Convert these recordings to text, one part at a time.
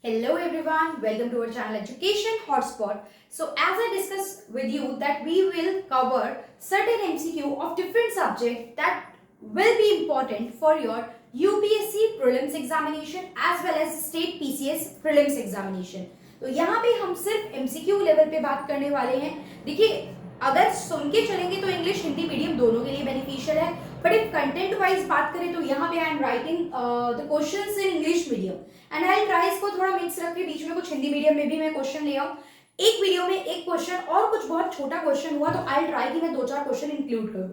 Hello everyone, welcome to our channel Education Hotspot. So as I discussed with you that we will cover certain MCQ of different subjects that will be important for your UPSC prelims examination as well as state PCS prelims examination. तो यहाँ पे हम सिर्फ MCQ level पे बात करने वाले हैं। देखिए अगर सुन के चलेंगे तो इंग्लिश हिंदी मीडियम दोनों के लिए बेनिफिशियल है, बट इफ कंटेंट वाइज बात करें तो यहाँ पे I am writing the questions in English medium and I try इसको थोड़ा मिक्स रख के बीच में कुछ हिंदी मीडियम में भी मैं क्वेश्चन ले आऊँ। एक वीडियो में एक क्वेश्चन और कुछ बहुत छोटा क्वेश्चन हुआ तो आई ट्राई कि मैं 2-4 क्वेश्चन इंक्लूड करूँ।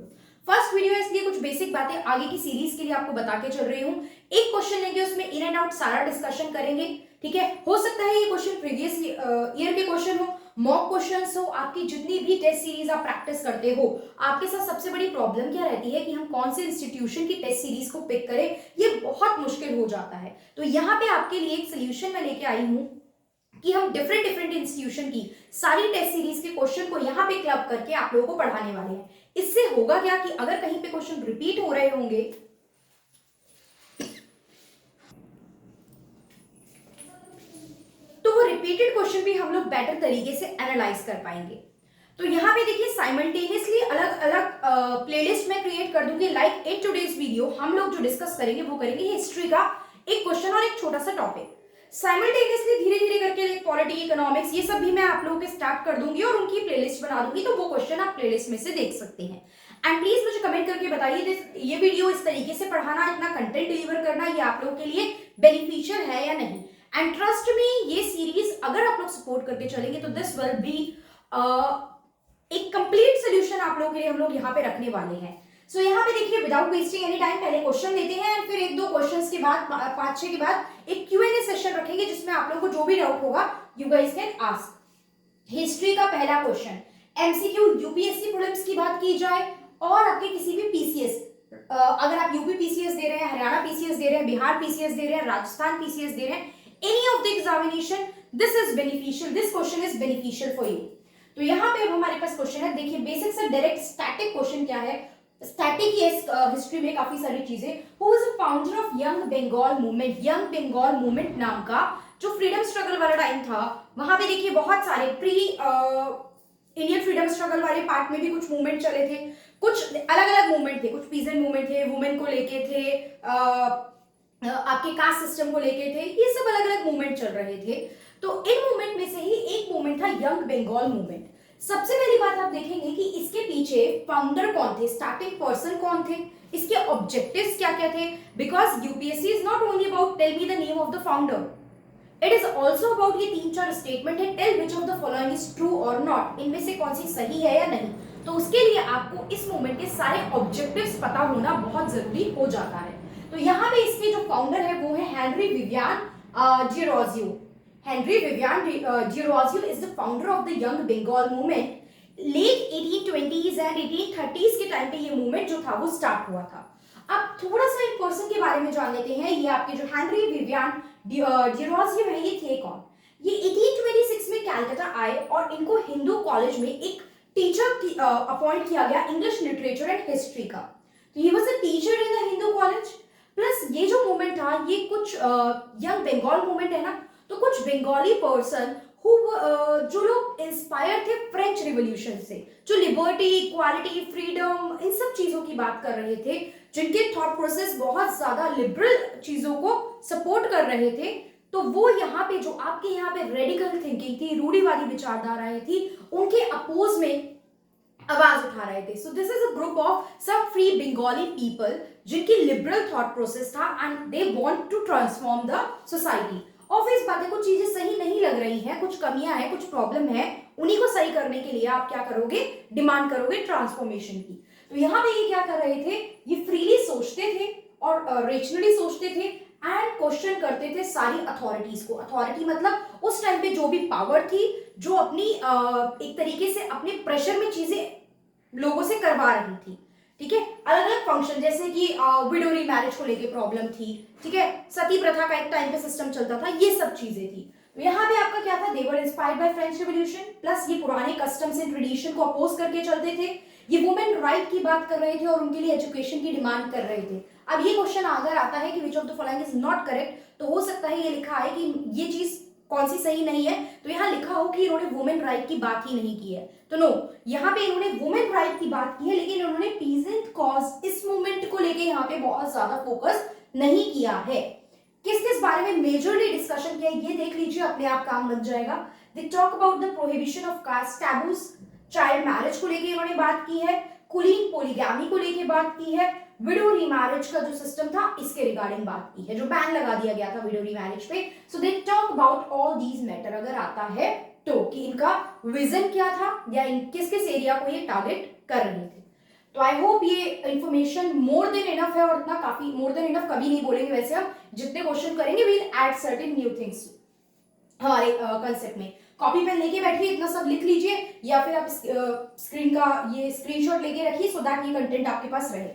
फर्स्ट वीडियो है इसलिए कुछ बेसिक बातें आगे की सीरीज के लिए आपको बता के चल रही हूँ। एक क्वेश्चन लेंगे, उसमें इन एंड आउट सारा डिस्कशन करेंगे, ठीक है। हो सकता है ये क्वेश्चन प्रीवियस ईयर के क्वेश्चन हो, मॉक क्वेश्चंस हो, आपकी जितनी भी टेस्ट सीरीज आप प्रैक्टिस करते हो। आपके साथ सबसे बड़ी प्रॉब्लम क्या रहती है कि हम कौन से इंस्टीट्यूशन की टेस्ट सीरीज को पिक करें, ये बहुत मुश्किल हो जाता है। तो यहाँ पे आपके लिए एक सोल्यूशन मैं लेके आई हूँ कि हम डिफरेंट इंस्टीट्यूशन की सारी टेस्ट सीरीज के क्वेश्चन को यहाँ पे क्लब करके आप लोगों को पढ़ाने वाले हैं। इससे होगा क्या कि अगर कहीं पे क्वेश्चन रिपीट हो रहे होंगे तो वो रिपीटेड क्वेश्चन भी हम लोग बेटर तरीके से एनालाइज कर पाएंगे। तो यहाँ पे देखिए साइमल्टेनियसली अलग अलग प्लेलिस्ट में क्रिएट कर दूंगी। लाइक इन टुडेज वीडियो हम लोग जो डिस्कस करेंगे वो करेंगे हिस्ट्री का एक क्वेश्चन और एक छोटा सा टॉपिक। साइमल्टेनियसली धीरे धीरे करके पॉलिटी, इकोनॉमिक्स, ये सब भी मैं आप लोगों के स्टार्ट कर दूंगी और उनकी प्लेलिस्ट बना दूंगी, तो वो क्वेश्चन आप प्लेलिस्ट में से देख सकते हैं। एंड प्लीज मुझे कमेंट करके बताइए ये वीडियो इस तरीके से पढ़ाना, इतना कंटेंट डिलीवर करना, ये आप लोगों के लिए बेनिफिशियल है या नहीं। एंड ट्रस्ट मी, ये सीरीज अगर आप लोग सपोर्ट करके चलेंगे तो दिस विल बी एक कंप्लीट सोल्यूशन आप लोगों के लिए हम लोग यहाँ पे रखने वाले हैं। सो यहाँ पे देखिए विदाउट वेस्टिंग एनी टाइम पहले क्वेश्चन लेते हैं एंड फिर 1-2 क्वेश्चंस के बाद 5-6 के बाद एक Q&A सेशन रखेंगे जिसमें आप लोगों को जो भी डाउट होगा you guys can ask. History का पहला क्वेश्चन एमसीक्यू यूपीएससी प्रीलिम्स की बात की जाए और आपके किसी भी पीसीएस, अगर आप यूपी पीसीएस दे रहे हैं, हरियाणा पीसीएस दे रहे हैं, बिहार पीसीएस दे रहे हैं, राजस्थान पीसीएस दे रहे हैं, any of the examination, this is beneficial, this question is beneficial for you. तो यहाँ पे अब हमारे पास क्वेश्चन है, देखिए बेसिक से डायरेक्ट स्टैटिक क्वेश्चन क्या है। स्टैटिक हिस्ट्री में काफी सारी चीजें। Who was the founder of Young Bengal movement. Young Bengal movement नाम का जो फ्रीडम स्ट्रगल वाला टाइम था, वहां पे देखिए बहुत सारे प्री इंडियन फ्रीडम स्ट्रगल वाले पार्ट में भी कुछ मूवमेंट चले थे, कुछ अलग अलग मूवमेंट थे, कुछ पीजेंट मूवमेंट थे, वुमेन को लेके थे, आपके कास्ट सिस्टम को लेके थे, ये सब अलग अलग मूवमेंट चल रहे थे। तो इन मूवमेंट में से ही एक मूवमेंट था यंग बंगाल मूवमेंट। सबसे पहली बात आप देखेंगे कि इसके पीछे फाउंडर कौन थे, स्टार्टिंग पर्सन कौन थे, इसके ऑब्जेक्टिव्स क्या क्या थे। Because UPSC is not only about tell me the name of the founder, it is also about, ये 3-4 स्टेटमेंट है, tell which of the following is true और नॉट, इनमें से कौन सी सही है या नहीं। तो उसके लिए आपको इस मूवमेंट के सारे ऑब्जेक्टिव्स पता होना बहुत जरूरी हो जाता है। तो यहाँ पे इसके जो फाउंडर है वो है Henry Vivian Derozio. Henry Vivian Giorgio is the founder of the Young Bengal movement. Late 1820s and 1830s के टाइम पे ये मूवमेंट जो था वो स्टार्ट हुआ था। अब थोड़ा सा इन पर्सन के बारे में जान लेते हैं। ये आपके जो हेनरी विवियन जिरोजियो है, ये थे कौन। ये 1826 में कैलकाटा आए और इनको हिंदू कॉलेज में एक टीचर अपॉइंट किया गया इंग्लिश लिटरेचर एंड हिस्ट्री का। तो he was a teacher in the Hindu college. Plus ये जो मूवमेंट था ये कुछ यंग बंगाल मूवमेंट है ना, तो कुछ बंगाली पर्सन जो लोग इंस्पायर थे फ्रेंच रिवॉल्यूशन से, जो लिबर्टी, इक्वालिटी, फ्रीडम, इन सब चीजों की बात कर रहे थे, जिनके थॉट प्रोसेस बहुत ज्यादा लिबरल चीजों को सपोर्ट कर रहे थे, तो वो यहाँ पे जो आपके यहाँ पे रेडिकल थिंकिंग थी, रूढ़िवादी विचारधाराएं थी, उनके अपोज में आवाज उठा रहे थे। So this is a group of सब फ्री बंगाली पीपल जिनकी लिबरल थॉट प्रोसेस था and they want to transform the society. Obvious बात है, कुछ चीजें सही नहीं लग रही हैं, कुछ कमियां हैं, कुछ प्रॉब्लम है, उन्हीं को सही करने के लिए आप क्या करोगे, डिमांड करोगे ट्रांसफॉर्मेशन की। तो यहाँ पे ये क्या कर रहे थे, ये फ्रीली सोचते थे और रेशनली सोचते थे एंड क्वेश्चन करते थे सारी अथॉरिटीज को। अथॉरिटी मतलब उस टाइम पे जो भी पावर थी, जो अपनी एक तरीके से अपने प्रेशर में चीजें लोगों से करवा रही थी, ठीक है। अलग अलग फंक्शन जैसे कि विडो रीमैरिज को लेके प्रॉब्लम थी, ठीक है, सती प्रथा का एक टाइम पे सिस्टम चलता था, ये सब चीजें थी। तो यहाँ पे आपका क्या था, they were inspired by French revolution, plus ये पुराने कस्टम्स एंड ट्रेडिशन को अपोज करके चलते थे, ये वुमेन राइट की बात कर रहे थे और उनके लिए एजुकेशन की डिमांड कर रहे थे। अब ये क्वेश्चन अगर आता है कि विच of the following is not correct, तो हो सकता है ये लिखा है कि ये चीज कौन सी सही नहीं है, तो यहाँ लिखा हो कि इन्होंने वुमेन राइट की बात ही नहीं की है। तो नो, यहाँ पे इन्होंने वुमेन राइट की बात की है, लेकिन इन्होंने पीजेंट कॉज इस मूवमेंट को लेके यहाँ पे बहुत ज्यादा फोकस नहीं किया है। किस किस बारे में मेजरली डिस्कशन किया ये देख लीजिए, अपने आप काम बन जाएगा। They talk about the prohibition of caste taboos, child marriage को लेके इन्होंने बात की है, कुलीन पोलीगैमी को लेके बात की है, विडो रीमैरिज का जो सिस्टम था इसके रिगार्डिंग बात की है, जो बैन लगा दिया गया था विडो रीमैरिज पे। So they talk about all these matter अगर आता है तो, कि इनका विजन क्या था या किस किस एरिया को ये टारगेट कर रहे थे। तो आई होप ये इंफॉर्मेशन मोर देन इनफ है, और इतना काफी मोर देन इनफ कभी नहीं बोलेंगे वैसे, हम जितने क्वेश्चन करेंगे we will add certain new things हमारे कंसेप्ट में। कॉपी पेन लेके बैठिए, इतना सब लिख लीजिए, या फिर आप स्क्रीन का ये स्क्रीनशॉट लेके रखिए सो दैट ये कंटेंट आपके पास रहे।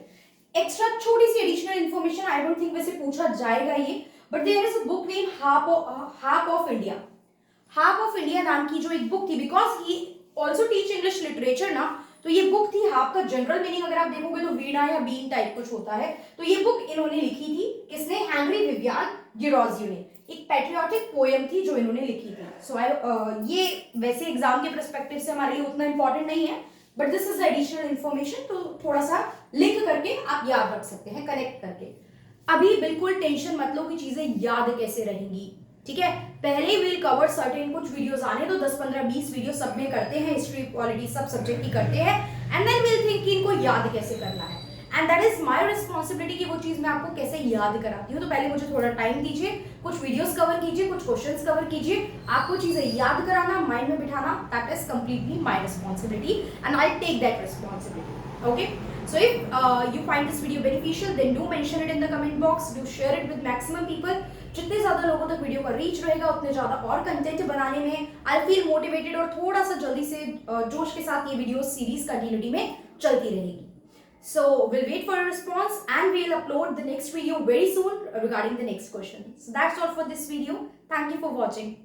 एक्स्ट्रा छोटी सी additional information, I don't think वैसे पूछा जाएगा ये, but there is a book name half of India. Half of India नाम की जो एक बुक थी, because he also teach English literature ना, तो ये बुक थी, हाफ का जनरल मीनिंग अगर आप देखोगे तो वीणा या बीन टाइप कुछ होता है। तो ये बुक इन्होंने लिखी थी, किसने? हेनरी विवियन गिरोजियो ने। एक पैट्रियोटिक पोएम थी जो इन्होंने लिखी थी। सो ये वैसे एग्जाम के पर्सपेक्टिव से हमारे लिए उतना इंपॉर्टेंट नहीं है, but this is additional information, तो थोड़ा सा लिंक करके आप याद रख सकते हैं, कनेक्ट करके। अभी बिल्कुल टेंशन मत लो कि चीजें याद कैसे रहेंगी, ठीक है? पहले विल कवर सर्टेन कुछ वीडियोस आने तो 10 15 20 वीडियो सब में करते हैं, हिस्ट्री पॉलिटी सब सब्जेक्ट की करते हैं, एंड देन विल थिंक कि इनको याद कैसे करना है, and that is my responsibility कि वो चीज मैं आपको कैसे याद कराती हूँ। तो पहले मुझे थोड़ा टाइम दीजिए, कुछ वीडियोस कवर कीजिए, कुछ क्वेश्चंस कवर कीजिए, आपको चीजें याद कराना, माइंड में बिठाना, that is completely my responsibility and I take that responsibility. Okay, so if you find this video beneficial, then do mention it in the comment box, do share it with maximum people. जितने ज्यादा लोगों तक video का reach रहेगा उतने ज्यादा और content बनाने में आई फील मोटिवेटेड, और थोड़ा सा जल्दी से जोश के साथ ये वीडियो सीरीज कंटिन्यूटी में चलती रहेगी। So we'll wait for a response and we'll upload the next video very soon regarding the next question. So that's all for this video. Thank you for watching.